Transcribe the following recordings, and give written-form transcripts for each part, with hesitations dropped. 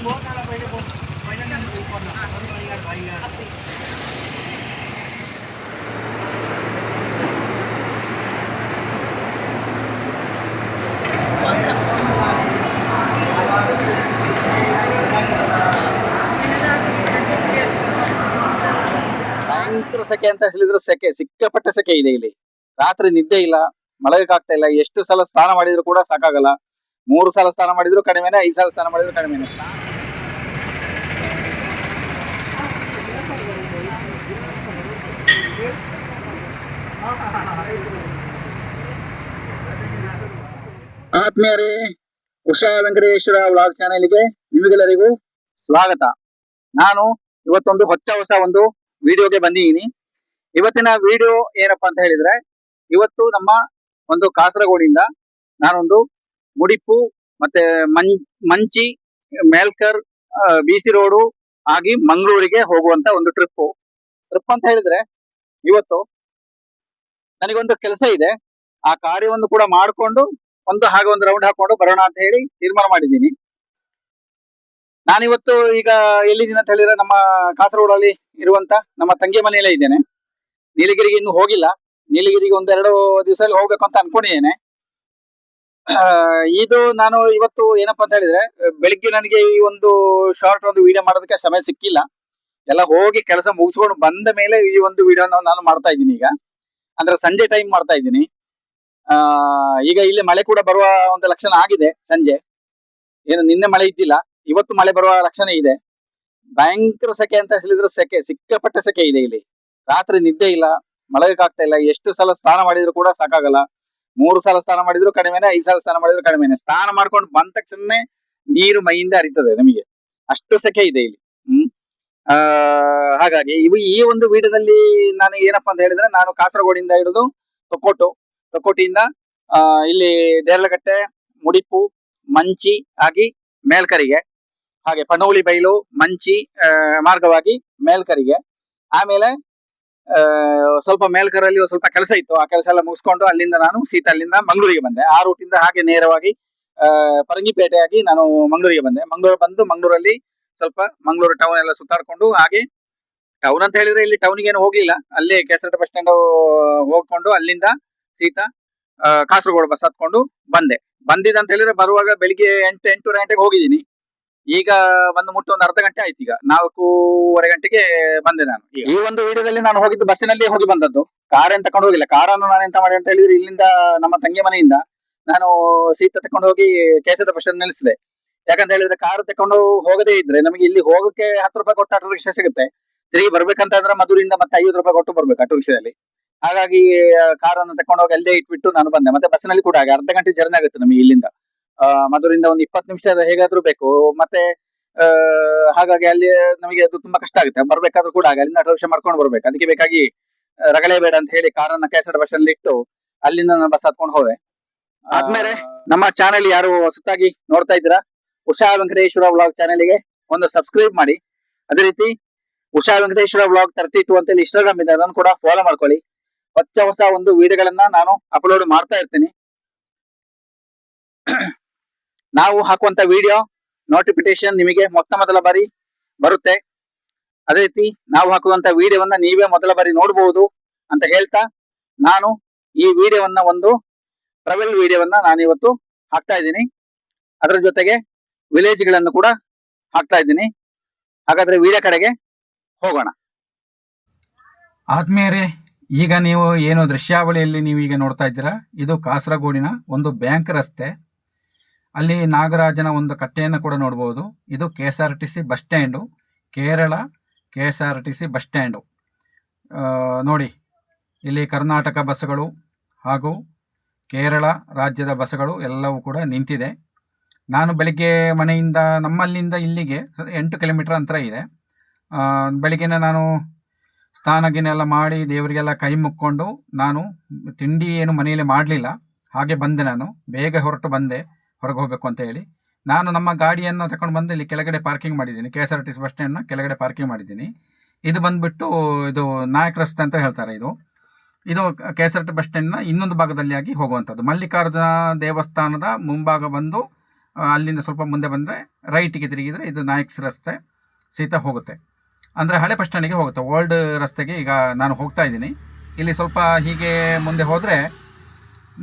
ಭಯಂಕರ ಸೆಕೆ ಅಂತ ಹೇಳಿದ್ರೆ ಸೆಕೆ, ಸಿಕ್ಕಾಪಟ್ಟೆ ಸೆಕೆ ಇದೆ ಇಲ್ಲಿ. ರಾತ್ರಿ ನಿದ್ದೆ ಇಲ್ಲ, ಮಲಗಕ್ಕಾಗ್ತಾ ಇಲ್ಲ. ಎಷ್ಟು ಸಲ ಸ್ನಾನ ಮಾಡಿದ್ರು ಕೂಡ ಸಾಕಾಗಲ್ಲ. 3 ಸಲ ಸ್ನಾನ ಮಾಡಿದ್ರು ಕಡಿಮೆನೆ, 5 ಸಲ ಸ್ನಾನ ಮಾಡಿದ್ರು ಕಡಿಮೆನೆ. ಆತ್ಮೀಯರೇ, ಉಷಾ ವೆಂಕಟೇಶ್ವರ ವ್ಲಾಗ್ ಚಾನೆಲ್ಗೆ ನಿಮಗೆಲ್ಲರಿಗೂ ಸ್ವಾಗತ. ನಾನು ಇವತ್ತೊಂದು ಹೊಸ ಒಂದು ವಿಡಿಯೋಗೆ ಬಂದಿದ್ದೀನಿ. ಇವತ್ತಿನ ವಿಡಿಯೋ ಏನಪ್ಪಾ ಅಂತ ಹೇಳಿದ್ರೆ, ಇವತ್ತು ನಮ್ಮ ಒಂದು ಕಾಸರಗೋಡಿಂದ ನಾನೊಂದು ಮುಡಿಪು ಮತ್ತೆ ಮಂಚಿ, ಮೇಲ್ಕರ್, ಬಿಸಿ ರೋಡು ಆಗಿ ಮಂಗಳೂರಿಗೆ ಹೋಗುವಂತ ಒಂದು ಟ್ರಿಪ್ ಅಂತ ಹೇಳಿದ್ರೆ, ಇವತ್ತು ನನಗೊಂದು ಕೆಲಸ ಇದೆ. ಆ ಕಾರ್ಯವನ್ನು ಕೂಡ ಮಾಡಿಕೊಂಡು ಒಂದು ರೌಂಡ್ ಹಾಕೊಂಡು ಬರೋಣ ಅಂತ ಹೇಳಿ ತೀರ್ಮಾನ ಮಾಡಿದ್ದೀನಿ. ನಾನಿವತ್ತು ಈಗ ಎಲ್ಲಿದ್ದೀನಿ ಅಂತ ಹೇಳಿದ್ರೆ, ನಮ್ಮ ಕಾಸರಗೋಡಲ್ಲಿ ಇರುವಂತ ನಮ್ಮ ತಂಗಿ ಮನೆಯಲ್ಲೇ ಇದ್ದೇನೆ. ನೀಲಗಿರಿಗೆ ಇನ್ನು ಹೋಗಿಲ್ಲ. ನೀಲಗಿರಿಗೆ 1-2 ದಿವಸದಲ್ಲಿ ಹೋಗ್ಬೇಕು ಅಂತ ಅನ್ಕೊಂಡಿದ್ದೇನೆ. ಇದು ನಾನು ಇವತ್ತು ಏನಪ್ಪಾ ಅಂತ ಹೇಳಿದ್ರೆ, ಬೆಳಿಗ್ಗೆ ನನಗೆ ಈ ಒಂದು ಶಾರ್ಟ್ ಒಂದು ವಿಡಿಯೋ ಮಾಡೋದಕ್ಕೆ ಸಮಯ ಸಿಕ್ಕಿಲ್ಲ. ಎಲ್ಲ ಹೋಗಿ ಕೆಲಸ ಮುಗಿಸ್ಕೊಂಡು ಬಂದ ಮೇಲೆ ಈ ಒಂದು ವಿಡಿಯೋನ ನಾನು ಮಾಡ್ತಾ ಇದ್ದೀನಿ. ಈಗ ಅಂದ್ರೆ ಸಂಜೆ ಟೈಮ್ ಮಾಡ್ತಾ ಇದ್ದೀನಿ. ಈಗ ಇಲ್ಲಿ ಮಳೆ ಕೂಡ ಬರುವ ಒಂದು ಲಕ್ಷಣ ಆಗಿದೆ. ಸಂಜೆ ಏನು ನಿನ್ನೆ ಮಳೆ ಇದ್ದಿಲ್ಲ, ಇವತ್ತು ಮಳೆ ಬರುವ ಲಕ್ಷಣ ಇದೆ. ಭಯಂಕರ ಸೆಕೆ ಅಂತ ಹೇಳಿದ್ರೆ ಸೆಕೆ, ಸಿಕ್ಕಾಪಟ್ಟೆ ಸೆಕೆ ಇದೆ ಇಲ್ಲಿ. ರಾತ್ರಿ ನಿದ್ದೆ ಇಲ್ಲ, ಮಲಗಕ್ಕಾಗ್ತಾ ಇಲ್ಲ. ಎಷ್ಟು ಸಲ ಸ್ನಾನ ಮಾಡಿದ್ರು ಕೂಡ ಸಾಕಾಗಲ್ಲ. 3 ಸಲ ಸ್ನಾನ ಮಾಡಿದ್ರು ಕಡಿಮೆನೆ, 5 ಸಲ ಸ್ನಾನ ಮಾಡಿದ್ರು ಕಡಿಮೆನೆ. ಸ್ನಾನ ಮಾಡ್ಕೊಂಡು ಬಂದ ತಕ್ಷಣ ನೀರು ಮೈಯಿಂದ ಹರಿತದೆ ನಮಗೆ, ಅಷ್ಟು ಸೆಕೆ ಇದೆ ಇಲ್ಲಿ. ಹಾಗಾಗಿ ಈ ಒಂದು ವಿಡಿಯೋದಲ್ಲಿ ನಾನು ಏನಪ್ಪಾ ಅಂತ ಹೇಳಿದ್ರೆ, ನಾನು ಕಾಸರಗೋಡಿಂದ ಹಿಡಿದು ತೊಕ್ಕೋಟಿಯಿಂದ ಇಲ್ಲಿ ದೇರ್ಲಗಟ್ಟೆ, ಮುಡಿಪು, ಮಂಚಿ ಆಗಿ ಮೇಲ್ಕರಿಗೆ, ಹಾಗೆ ಪನೋಳಿ ಬೈಲು, ಮಂಚಿ ಮಾರ್ಗವಾಗಿ ಮೇಲ್ಕರಿಗೆ, ಆಮೇಲೆ ಸ್ವಲ್ಪ ಮೇಲ್ಕರಲ್ಲಿ ಸ್ವಲ್ಪ ಕೆಲಸ ಇತ್ತು. ಆ ಕೆಲಸ ಎಲ್ಲ ಮುಗಿಸ್ಕೊಂಡು ಅಲ್ಲಿಂದ ನಾನು ಅಲ್ಲಿಂದ ಮಂಗಳೂರಿಗೆ ಬಂದೆ. ಆ ರೂಟಿಂದ ಹಾಗೆ ನೇರವಾಗಿ ಪರಂಗಿಪೇಟೆಯಾಗಿ ನಾನು ಮಂಗಳೂರಿಗೆ ಬಂದೆ. ಮಂಗಳೂರಲ್ಲಿ ಸ್ವಲ್ಪ ಮಂಗಳೂರು ಟೌನ್ ಎಲ್ಲ ಸುತ್ತಾಡ್ಕೊಂಡು, ಹಾಗೆ ಟೌನ್ ಅಂತ ಹೇಳಿದ್ರೆ ಇಲ್ಲಿ ಟೌನಿಗೆ ಏನು ಹೋಗ್ಲಿಲ್ಲ, ಅಲ್ಲೇ ಕೆಸರಟ್ಟ ಬಸ್ ಸ್ಟ್ಯಾಂಡ್ ಹೋಗ್ಕೊಂಡು ಅಲ್ಲಿಂದ ಕಾಸರಗೋಡು ಬಸ್ ಹತ್ಕೊಂಡು ಬಂದಿದ್ದ ಅಂತ ಹೇಳಿದ್ರೆ, ಬರುವಾಗ ಬೆಳಿಗ್ಗೆ 8-8:30 ಗಂಟೆಗೆ ಹೋಗಿದ್ದೀನಿ. ಈಗ ಬಂದು ಮುಟ್ಟು ಒಂದು ಅರ್ಧ ಗಂಟೆ ಆಯ್ತು. ಈಗ 4:15 ಗಂಟೆಗೆ ಬಂದೆ ನಾನು. ಈ ಒಂದು ವಿಡಿಯೋದಲ್ಲಿ ನಾನು ಹೋಗಿದ್ದು ಬಸ್ಸಿನಲ್ಲಿ ಹೋಗಿ ಬಂದದ್ದು, ಕಾರ್ ಏನ್ ತಕೊಂಡು ಹೋಗಿಲ್ಲ. ಕಾರನ್ನು ನಾನು ಎಂತ ಮಾಡಿ ಅಂತ ಹೇಳಿದ್ರೆ, ಇಲ್ಲಿಂದ ನಮ್ಮ ತಂಗಿ ಮನೆಯಿಂದ ನಾನು ತಕೊಂಡು ಹೋಗಿ ಕೆಸರಟ್ಟ ಬಸ್ ಸ್ಟ್ಯಾಂಡ್ ನಿಲ್ಲಿಸಿದೆ. ಯಾಕಂತ ಹೇಳಿದ್ರೆ, ಕಾರ್ ತಕೊಂಡು ಹೋಗದೇ ಇದ್ರೆ ನಮಗೆ ಇಲ್ಲಿ ಹೋಗಕ್ಕೆ 10 ರೂಪಾಯಿ ಕೊಟ್ಟು ಆಟೋ ರಿಕ್ಷಾ ಸಿಗುತ್ತೆ. ತಿರುಗಿ ಬರ್ಬೇಕಂತ ಅಂದ್ರೆ ಮಧುರಿಂದ ಮತ್ತೆ 50 ರೂಪಾಯಿ ಕೊಟ್ಟು ಬರ್ಬೇಕು ಆಟೋ ರಿಕ್ಷಾದಲ್ಲಿ. ಹಾಗಾಗಿ ಕಾರನ್ನು ತಕೊಂಡು ಹೋಗಿ ಅಲ್ಲೇ ಇಟ್ಬಿಟ್ಟು ನಾನು ಬಂದೆ. ಮತ್ತೆ ಬಸ್ಸಿನಲ್ಲಿ ಕೂಡ ಹಾಗೆ ಅರ್ಧ ಗಂಟೆ ಜರ್ನಿ ಆಗುತ್ತೆ ನಮಗೆ ಇಲ್ಲಿಂದ. ಮಧುರಿಂದ ಒಂದು 20 ನಿಮಿಷ ಹೇಗಾದ್ರೂ ಬೇಕು. ಮತ್ತೆ ಹಾಗಾಗಿ ಅಲ್ಲಿ ನಮಗೆ ಅದು ತುಂಬಾ ಕಷ್ಟ ಆಗುತ್ತೆ. ಬರ್ಬೇಕಾದ್ರೂ ಕೂಡ ಹಾಗೆ ಅಲ್ಲಿಂದ ಆಟೋ ರಿಕ್ಷಾ ಮಾಡ್ಕೊಂಡು ಬರ್ಬೇಕು. ಅದಕ್ಕೆ ಬೇಕಾಗಿ ರಗಳೆ ಬೇಡ ಅಂತ ಹೇಳಿ ಕಾರನ್ನ ಕೆಸರಟ್ಟ ಬಸ್ ಸ್ಟ್ಯಾಂಡ್ ಇಟ್ಟು ಅಲ್ಲಿಂದ ನಾನು ಬಸ್ ಹತ್ಕೊಂಡು ಹೋದೆ. ಆದ್ಮೇಲೆ ನಮ್ಮ ಚಾನೆಲ್ ಯಾರು ಹೊಸತಾಗಿ ನೋಡ್ತಾ ಇದ್ದೀರಾ, ಉಷಾ ವೆಂಕಟೇಶ್ವರ ವ್ಲಾಗ್ ಚಾನೆಲ್ಗೆ ಒಂದು ಸಬ್ಸ್ಕ್ರೈಬ್ ಮಾಡಿ. ಅದೇ ರೀತಿ ಉಷಾ ವೆಂಕಟೇಶ್ವರ ವ್ಲಾಗ್ 32 ಅಂತ ಹೇಳಿ ಇನ್ಸ್ಟಾಗ್ರಾಮ್ ಇದೆ, ಅದನ್ನು ಕೂಡ ಫಾಲೋ ಮಾಡ್ಕೊಳ್ಳಿ. ಹೊಸ ಒಂದು ವಿಡಿಯೋಗಳನ್ನ ನಾನು ಅಪ್ಲೋಡ್ ಮಾಡ್ತಾ ಇರ್ತೀನಿ. ನಾವು ಹಾಕುವಂತ ವಿಡಿಯೋ ನೋಟಿಫಿಕೇಶನ್ ನಿಮಗೆ ಮೊದಲ ಬಾರಿ ಬರುತ್ತೆ. ಅದೇ ರೀತಿ ನಾವು ಹಾಕುವಂತ ವಿಡಿಯೋವನ್ನ ನೀವೇ ಮೊದಲ ಬಾರಿ ನೋಡಬಹುದು ಅಂತ ಹೇಳ್ತಾ, ನಾನು ಈ ವಿಡಿಯೋವನ್ನ ಒಂದು ಟ್ರಾವೆಲ್ ವಿಡಿಯೋವನ್ನ ನಾನು ಇವತ್ತು ಹಾಕ್ತಾ ಇದ್ದೀನಿ. ಅದರ ಜೊತೆಗೆ ವಿಲೇಜ್ ಗಳನ್ನು ಕೂಡ ಹಾಕ್ತಾ ಇದ್ದೀನಿ. ಹಾಗಾದ್ರೆ ವಿಡಿಯೋ ಕಡೆಗೆ ಹೋಗೋಣ. ಆತ್ಮೀಯರೇ, ಈಗ ನೀವು ಏನು ದೃಶ್ಯಾವಳಿಯಲ್ಲಿ ನೀವು ಈಗ ನೋಡ್ತಾ ಇದ್ದೀರಾ, ಇದು ಕಾಸರಗೋಡಿನ ಒಂದು ಬ್ಯಾಂಕ್ ರಸ್ತೆ. ಅಲ್ಲಿ ನಾಗರಾಜನ ಒಂದು ಕಟ್ಟೆಯನ್ನು ಕೂಡ ನೋಡಬಹುದು. ಇದು KSRTC bus stand, Kerala KSRTC bus stand. ನೋಡಿ, ಇಲ್ಲಿ ಕರ್ನಾಟಕ ಬಸ್ಗಳು ಹಾಗೂ ಕೇರಳ ರಾಜ್ಯದ ಬಸ್ಗಳು ಎಲ್ಲವೂ ಕೂಡ ನಿಂತಿದೆ. ನಾನು ಬೆಳಿಗ್ಗೆ ನಮ್ಮಲ್ಲಿಂದ ಇಲ್ಲಿಗೆ 8 ಕಿಲೋಮೀಟರ್ ಅಂತರ ಇದೆ. ಬೆಳಿಗ್ಗೆನೇ ನಾನು ಸ್ನಾನ ಮಾಡಿ ದೇವರಿಗೆಲ್ಲ ಕೈ ಮುಕ್ಕೊಂಡು, ನಾನು ತಿಂಡಿ ಏನು ಮನೆಯಲ್ಲಿ ಮಾಡಲಿಲ್ಲ, ಹಾಗೆ ಬಂದೆ. ನಾನು ಬೇಗ ಹೊರಗೆ ಹೋಗಬೇಕು ಅಂತ ಹೇಳಿ ನಾನು ನಮ್ಮ ಗಾಡಿಯನ್ನು ತಗೊಂಡು ಬಂದು ಇಲ್ಲಿ ಕೆಳಗಡೆ ಪಾರ್ಕಿಂಗ್ ಮಾಡಿದ್ದೀನಿ. KSRTC ಬಸ್ ಸ್ಟ್ಯಾಂಡ್ನ ಕೆಳಗಡೆ ಪಾರ್ಕಿಂಗ್ ಮಾಡಿದ್ದೀನಿ. ಇದು ಬಂದ್ಬಿಟ್ಟು ಇದು ನಾಯಕ ರಸ್ತೆ ಅಂತ ಹೇಳ್ತಾರೆ. ಇದು KSRTC ಬಸ್ ಸ್ಟ್ಯಾಂಡ್ನ ಇನ್ನೊಂದು ಭಾಗದಲ್ಲಿ ಆಗಿ ಹೋಗುವಂಥದ್ದು. ಮಲ್ಲಿಕಾರ್ಜುನ ದೇವಸ್ಥಾನದ ಮುಂಭಾಗ ಬಂದು ಅಲ್ಲಿಂದ ಸ್ವಲ್ಪ ಮುಂದೆ ಬಂದರೆ ರೈಟಿಗೆ ತಿರುಗಿದರೆ ಇದು ನಾಯಕ್ಸ್ ರಸ್ತೆ ಸೀದಾ ಹೋಗುತ್ತೆ. ಅಂದರೆ ಹಳೆ ಬಸ್ ಸ್ಟ್ಯಾಂಡಿಗೆ ಹೋಗುತ್ತೆ. ಓಲ್ಡ್ ರಸ್ತೆಗೆ ಈಗ ನಾನು ಹೋಗ್ತಾ ಇದ್ದೀನಿ. ಇಲ್ಲಿ ಸ್ವಲ್ಪ ಹೀಗೆ ಮುಂದೆ ಹೋದರೆ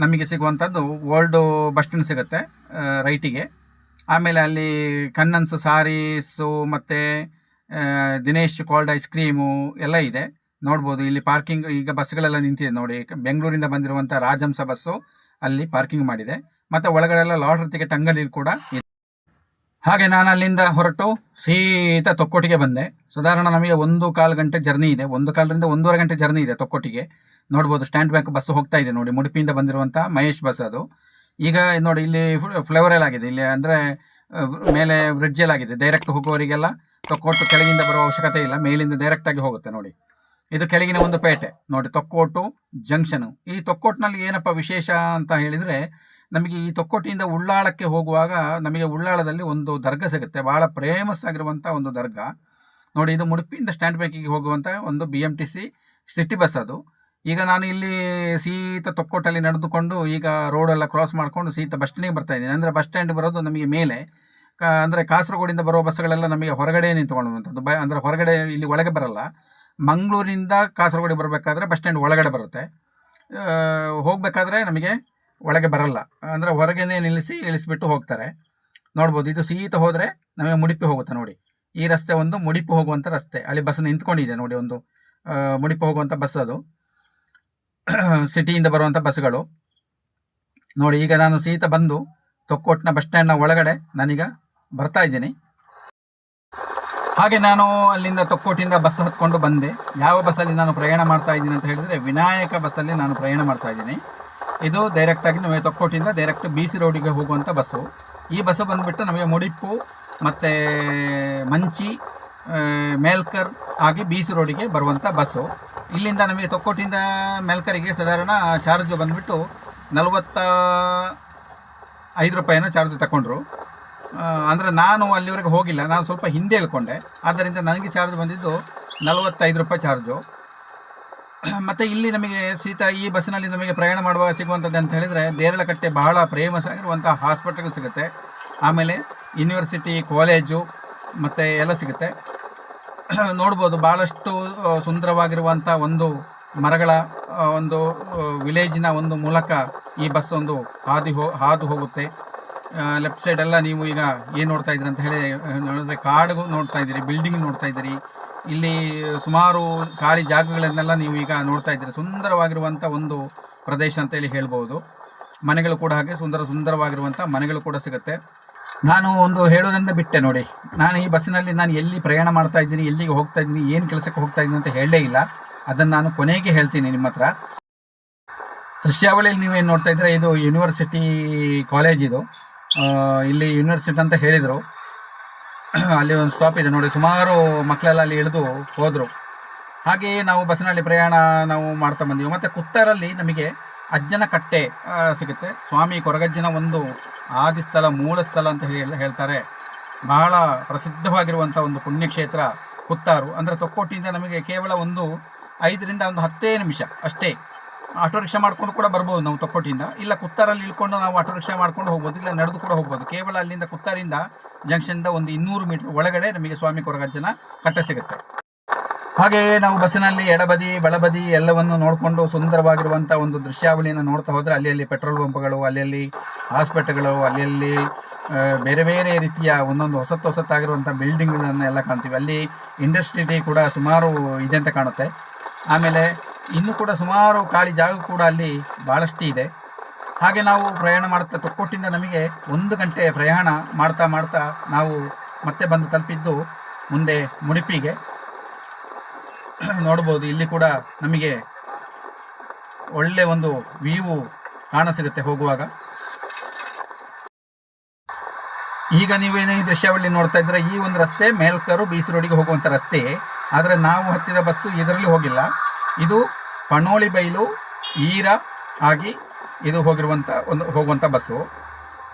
ನಮಗೆ ಸಿಗುವಂಥದ್ದು ಓಲ್ಡು ಬಸ್ ಸ್ಟ್ಯಾಂಡ್ ಸಿಗುತ್ತೆ ರೈಟಿಗೆ. ಆಮೇಲೆ ಅಲ್ಲಿ ಕಣ್ಣನ್ಸ್ ಸಾರೀಸು ಮತ್ತು ದಿನೇಶ್ ಕೋಲ್ಡ್ ಐಸ್ ಕ್ರೀಮು ಎಲ್ಲ ಇದೆ ನೋಡ್ಬೋದು. ಇಲ್ಲಿ ಪಾರ್ಕಿಂಗ್ ಈಗ ಬಸ್ಗಳೆಲ್ಲ ನಿಂತಿದೆ ನೋಡಿ. ಬೆಂಗಳೂರಿಂದ ಬಂದಿರುವಂಥ ರಾಜಹಂಸ ಬಸ್ಸು ಅಲ್ಲಿ ಪಾರ್ಕಿಂಗ್ ಮಾಡಿದೆ. ಮತ್ತು ಒಳಗಡೆ ಎಲ್ಲ ಲಾಟ್ರಿ ಟಿಕೆಟ್ ಅಂಗಡಿ ಕೂಡ ಇದೆ. ಹಾಗೆ ನಾನು ಅಲ್ಲಿಂದ ಹೊರಟು ಸೀದಾ ತೊಕ್ಕೋಟಿಗೆ ಬಂದೆ. ಸಾಧಾರಣ ನಮಗೆ 1.25 ಗಂಟೆ ಜರ್ನಿ ಇದೆ. 1.25ರಿಂದ 1.5 ಗಂಟೆ ಜರ್ನಿ ಇದೆ ತೊಕ್ಕೋಟಿಗೆ. ನೋಡ್ಬೋದು ಸ್ಟ್ಯಾಂಡ್ ಬ್ಯಾಂಕ್ ಬಸ್ ಹೋಗ್ತಾ ಇದೆ ನೋಡಿ. ಮುಡುಪಿಯಿಂದ ಬಂದಿರುವಂಥ ಮಹೇಶ್ ಬಸ್ ಅದು. ಈಗ ನೋಡಿ ಇಲ್ಲಿ ಫ್ಲೇವರ್ ಆಗಿದೆ. ಇಲ್ಲಿ ಅಂದರೆ ಮೇಲೆ ಬ್ರಿಡ್ಜೆಲ್ ಆಗಿದೆ. ಡೈರೆಕ್ಟ್ ಹೋಗುವವರಿಗೆಲ್ಲ ತೊಕ್ಕೋಟು ಕೆಳಗಿಂದ ಬರುವ ಅವಶ್ಯಕತೆ ಇಲ್ಲ, ಮೇಲಿಂದ ಡೈರೆಕ್ಟಾಗಿ ಹೋಗುತ್ತೆ ನೋಡಿ. ಇದು ಕೆಳಗಿನ ಒಂದು ಪೇಟೆ ನೋಡಿ, ತೊಕ್ಕೋಟು ಜಂಕ್ಷನು. ಈ ತೊಕ್ಕೋಟ್ನಲ್ಲಿ ಏನಪ್ಪ ವಿಶೇಷ ಅಂತ ಹೇಳಿದರೆ, ನಮಗೆ ಈ ತೊಕ್ಕೋಟಿಯಿಂದ ಉಳ್ಳಾಳಕ್ಕೆ ಹೋಗುವಾಗ ನಮಗೆ ಉಳ್ಳಾಳದಲ್ಲಿ ಒಂದು ದರ್ಗಾ ಸಿಗುತ್ತೆ. ಭಾಳ ಫೇಮಸ್ ಆಗಿರುವಂಥ ಒಂದು ದರ್ಗಾ ನೋಡಿ. ಇದು ಮುಡುಪಿಯಿಂದ ಸ್ಟ್ಯಾಂಡ್ ಬ್ಯಾಂಕಿಗೆ ಹೋಗುವಂಥ ಒಂದು BMTC ಸಿಟಿ ಬಸ್ ಅದು. ಈಗ ನಾನು ಇಲ್ಲಿ ಸೀದಾ ತೊಕ್ಕೋಟಲ್ಲಿ ನಡೆದುಕೊಂಡು ಈಗ ರೋಡೆಲ್ಲ ಕ್ರಾಸ್ ಮಾಡಿಕೊಂಡು ಸೀದಾ ಬಸ್ ಸ್ಟ್ಯಾಂಡಿಗೆ ಬರ್ತಾ ಇದ್ದೀನಿ. ಅಂದರೆ ಬಸ್ ಸ್ಟ್ಯಾಂಡ್ ಬರೋದು ನಮಗೆ ಮೇಲೆ, ಅಂದರೆ ಕಾಸರಗೋಡಿಂದ ಬರುವ ಬಸ್ಗಳೆಲ್ಲ ನಮಗೆ ಹೊರಗಡೆ ನಿಂತ್ಕೊಳ್ಳುವಂಥದ್ದು. ಅಂದರೆ ಹೊರಗಡೆ ಇಲ್ಲಿ ಒಳಗೆ ಬರಲ್ಲ. ಮಂಗಳೂರಿಂದ ಕಾಸರಗೋಡಿಗೆ ಬರಬೇಕಾದ್ರೆ ಬಸ್ ಸ್ಟ್ಯಾಂಡ್ ಒಳಗಡೆ ಬರುತ್ತೆ, ಹೋಗಬೇಕಾದ್ರೆ ನಮಗೆ ಒಳಗೆ ಬರಲ್ಲ. ಅಂದರೆ ಹೊರಗೇನೆ ಇಳಿಸಿಬಿಟ್ಟು ಹೋಗ್ತಾರೆ ನೋಡ್ಬೋದು. ಇದು ಸೀದಾ ಹೋದರೆ ನಮಗೆ ಮುಡುಪಿ ಹೋಗುತ್ತೆ ನೋಡಿ. ಈ ರಸ್ತೆ ಒಂದು ಮುಡುಪಿ ಹೋಗುವಂಥ ರಸ್ತೆ. ಅಲ್ಲಿ ಬಸ್ ನಿಂತ್ಕೊಂಡಿದೆ ನೋಡಿ, ಒಂದು ಮುಡುಪಿ ಹೋಗುವಂಥ ಬಸ್ ಅದು, ಸಿಟಿಯಿಂದ ಬರುವಂಥ ಬಸ್ಗಳು ನೋಡಿ. ಈಗ ನಾನು ಸೀದಾ ಬಂದು ತೊಕ್ಕೋಟ್ನ ಬಸ್ ಸ್ಟ್ಯಾಂಡ್ನ ಒಳಗಡೆ ನಾನೀಗ ಬರ್ತಾ ಇದ್ದೀನಿ. ಹಾಗೆ ನಾನು ಅಲ್ಲಿಂದ ತೊಕ್ಕೋಟಿಂದ ಬಸ್ ಹತ್ಕೊಂಡು ಬಂದೆ. ಯಾವ ಬಸ್ಸಲ್ಲಿ ನಾನು ಪ್ರಯಾಣ ಮಾಡ್ತಾ ಇದ್ದೀನಿ ಅಂತ ಹೇಳಿದರೆ, ವಿನಾಯಕ ಬಸ್ಸಲ್ಲಿ ನಾನು ಪ್ರಯಾಣ ಮಾಡ್ತಾ ಇದ್ದೀನಿ. ಇದು ಡೈರೆಕ್ಟಾಗಿ ನಮಗೆ ತೊಕ್ಕೋಟಿಂದ ಡೈರೆಕ್ಟ್ BC ರೋಡಿಗೆ ಹೋಗುವಂಥ ಬಸ್ಸು. ಈ ಬಸ್ಸು ಬಂದುಬಿಟ್ಟು ನಮಗೆ ಮುಡಿಪು ಮತ್ತು ಮಂಚಿ, ಮೇಲ್ಕರ್ ಆಗಿ BC ರೋಡಿಗೆ ಬರುವಂಥ ಬಸ್ಸು. ಇಲ್ಲಿಂದ ನಮಗೆ ತೊಕ್ಕೋಟಿಂದ ಮೇಲ್ಕರಿಗೆ ಸಾಧಾರಣ ಚಾರ್ಜ್ ಬಂದುಬಿಟ್ಟು 45 ರೂಪಾಯಿನ ಚಾರ್ಜ್ ತಗೊಂಡ್ರು. ಅಂದರೆ ನಾನು ಅಲ್ಲಿವರೆಗೆ ಹೋಗಿಲ್ಲ, ನಾನು ಸ್ವಲ್ಪ ಹಿಂದೆ ಹೇಳ್ಕೊಂಡೆ. ಆದ್ದರಿಂದ ನನಗೆ ಚಾರ್ಜ್ ಬಂದಿದ್ದು 45 ರೂಪಾಯಿ ಚಾರ್ಜು. ಮತ್ತು ಇಲ್ಲಿ ನಮಗೆ ಸೀದಾ ಈ ಬಸ್ಸಿನಲ್ಲಿ ನಮಗೆ ಪ್ರಯಾಣ ಮಾಡುವಾಗ ಸಿಗುವಂಥದ್ದು ಅಂತ ಹೇಳಿದರೆ, ದೇರಳಕಟ್ಟೆ ಬಹಳ ಫೇಮಸ್ ಆಗಿರುವಂಥ ಹಾಸ್ಪಿಟಲ್ ಸಿಗುತ್ತೆ. ಆಮೇಲೆ ಯೂನಿವರ್ಸಿಟಿ, ಕಾಲೇಜು ಮತ್ತು ಎಲ್ಲ ಸಿಗುತ್ತೆ ನೋಡ್ಬೋದು. ಭಾಳಷ್ಟು ಸುಂದರವಾಗಿರುವಂಥ ಒಂದು ಮರಗಳ ಒಂದು ವಿಲೇಜಿನ ಒಂದು ಮೂಲಕ ಈ ಬಸ್ ಒಂದು ಹಾದು ಹೋಗುತ್ತೆ. ಲೆಫ್ಟ್ ಸೈಡೆಲ್ಲ ನೀವು ಈಗ ಏನು ನೋಡ್ತಾ ಇದ್ದೀರಿ ಅಂತ ಹೇಳಿ ನೋಡಿದ್ರೆ, ಕಾಡು ನೋಡ್ತಾ ಇದ್ದೀರಿ, ಬಿಲ್ಡಿಂಗ್ ನೋಡ್ತಾ ಇದ್ದೀರಿ. ಇಲ್ಲಿ ಸುಮಾರು ಖಾಲಿ ಜಾಗಗಳನ್ನೆಲ್ಲ ನೀವು ಈಗ ನೋಡ್ತಾ ಇದ್ದೀರಿ. ಸುಂದರವಾಗಿರುವಂಥ ಒಂದು ಪ್ರದೇಶ ಅಂತ ಹೇಳಿ ಹೇಳ್ಬೋದು. ಮನೆಗಳು ಕೂಡ ಹಾಗೆ ಸುಂದರವಾಗಿರುವಂಥ ಮನೆಗಳು ಕೂಡ ಸಿಗುತ್ತೆ. ನಾನು ಒಂದು ಹೇಳೋದ್ರಿಂದ ಬಿಟ್ಟೆ ನೋಡಿ. ನಾನು ಈ ಬಸ್ಸಿನಲ್ಲಿ ನಾನು ಎಲ್ಲಿ ಪ್ರಯಾಣ ಮಾಡ್ತಾ ಇದ್ದೀನಿ, ಎಲ್ಲಿಗೆ ಹೋಗ್ತಾ ಇದ್ದೀನಿ, ಏನು ಕೆಲಸಕ್ಕೆ ಹೋಗ್ತಾ ಇದ್ದೀನಿ ಅಂತ ಹೇಳಲೇ ಇಲ್ಲ. ಅದನ್ನು ನಾನು ಕೊನೆಗೆ ಹೇಳ್ತೀನಿ ನಿಮ್ಮ ಹತ್ರ. ದೃಶ್ಯಾವಳಿಯಲ್ಲಿ ನೀವೇನು ನೋಡ್ತಾ ಇದ್ರೆ, ಇದು ಯೂನಿವರ್ಸಿಟಿ ಕಾಲೇಜ್. ಇದು ಇಲ್ಲಿ ಯೂನಿವರ್ಸಿಟಿ ಅಂತ ಹೇಳಿದರು. ಅಲ್ಲಿ ಒಂದು ಸ್ಟಾಪ್ ಇದೆ ನೋಡಿ, ಸುಮಾರು ಮಕ್ಕಳೆಲ್ಲ ಅಲ್ಲಿ ಇಳಿದು ಹೋದರು. ಹಾಗೆಯೇ ನಾವು ಬಸ್ಸಿನಲ್ಲಿ ಪ್ರಯಾಣ ನಾವು ಮಾಡ್ತಾ ಬಂದೀವಿ. ಮತ್ತು ಕುತ್ತಾರಲ್ಲಿ ನಮಗೆ ಅಜ್ಜನ ಕಟ್ಟೆ ಸಿಗುತ್ತೆ. ಸ್ವಾಮಿ ಕೊರಗಜ್ಜನ ಒಂದು ಆದಿಸ್ಥಳ, ಮೂಲ ಸ್ಥಳ ಅಂತ ಹೇಳ್ತಾರೆ. ಬಹಳ ಪ್ರಸಿದ್ಧವಾಗಿರುವಂಥ ಒಂದು ಪುಣ್ಯಕ್ಷೇತ್ರ ಕುತ್ತಾರು. ಅಂದರೆ ತೊಕ್ಕೋಟಿಯಿಂದ ನಮಗೆ ಕೇವಲ ಒಂದು 5ರಿಂದ 10 ನಿಮಿಷ ಅಷ್ಟೇ. ಆಟೋ ರಿಕ್ಷಾ ಮಾಡ್ಕೊಂಡು ಕೂಡ ಬರ್ಬೋದು ನಾವು ತೊಕ್ಕೋಟಿಯಿಂದ. ಇಲ್ಲ ಕುತ್ತಾರಲ್ಲಿ ಇಳ್ಕೊಂಡು ನಾವು ಆಟೋ ರಿಕ್ಷಾ ಮಾಡ್ಕೊಂಡು ಹೋಗ್ಬೋದು, ಇಲ್ಲ ನಡೆದು ಕೂಡ ಹೋಗ್ಬೋದು. ಕೇವಲ ಅಲ್ಲಿಂದ ಕುತ್ತಾರಿಂದ ಜಂಕ್ಷನ್ನಿಂದ ಒಂದು 200 ಮೀಟರ್ ಒಳಗಡೆ ನಮಗೆ ಸ್ವಾಮಿ ಕೊರಗಜ್ಜನ ಕಟ್ಟೆ ಸಿಗುತ್ತೆ. ಹಾಗೆಯೇ ನಾವು ಬಸ್ಸಿನಲ್ಲಿ ಎಡಬದಿ ಬಲಬದಿ ಎಲ್ಲವನ್ನು ನೋಡಿಕೊಂಡು ಸುಂದರವಾಗಿರುವಂಥ ಒಂದು ದೃಶ್ಯಾವಳಿಯನ್ನು ನೋಡ್ತಾ ಹೋದರೆ, ಅಲ್ಲಿ ಪೆಟ್ರೋಲ್ ಬಂಪ್ಗಳು, ಅಲ್ಲಿ ಹಾಸ್ಪಿಟಲ್ಗಳು, ಅಲ್ಲಿ ಬೇರೆ ಬೇರೆ ರೀತಿಯ ಒಂದೊಂದು ಹೊಸತ್ತಾಗಿರುವಂಥ ಬಿಲ್ಡಿಂಗ್ಗಳನ್ನೆಲ್ಲ ಕಾಣ್ತೀವಿ. ಅಲ್ಲಿ ಇಂಡಸ್ಟ್ರಿ ಕೂಡ ಸುಮಾರು ಇದೆ ಅಂತ ಕಾಣುತ್ತೆ. ಆಮೇಲೆ ಇನ್ನೂ ಕೂಡ ಸುಮಾರು ಖಾಲಿ ಜಾಗ ಕೂಡ ಅಲ್ಲಿ ಭಾಳಷ್ಟು ಇದೆ. ಹಾಗೆ ನಾವು ಪ್ರಯಾಣ ಮಾಡ್ತಾ ತೊಕ್ಕೋಟಿಂದ ನಮಗೆ 1 ಗಂಟೆ ಪ್ರಯಾಣ ಮಾಡ್ತಾ ನಾವು ಮತ್ತೆ ಬಂದು ತಲುಪಿದ್ದು ಮುಂದೆ ಮುಡುಪಿಗೆ. ನೋಡ್ಬೋದು, ಇಲ್ಲಿ ಕೂಡ ನಮಗೆ ಒಳ್ಳೆ ಒಂದು ವ್ಯೂ ಕಾಣಸಿಗುತ್ತೆ ಹೋಗುವಾಗ. ಈಗ ನೀವೇನು ಈ ದೃಶ್ಯಾವಳಿ ನೋಡ್ತಾ ಇದ್ರೆ, ಈ ಒಂದು ರಸ್ತೆ ಮೇಲ್ಕರು BC ರೋಡಿಗೆ ಹೋಗುವಂಥ ರಸ್ತೆ. ಆದರೆ ನಾವು ಹತ್ತಿದ ಬಸ್ಸು ಇದರಲ್ಲಿ ಹೋಗಿಲ್ಲ. ಇದು ಪಣೋಳಿ ಬೈಲು ಈರ ಆಗಿ ಇದು ಹೋಗುವಂಥ ಬಸ್ಸು.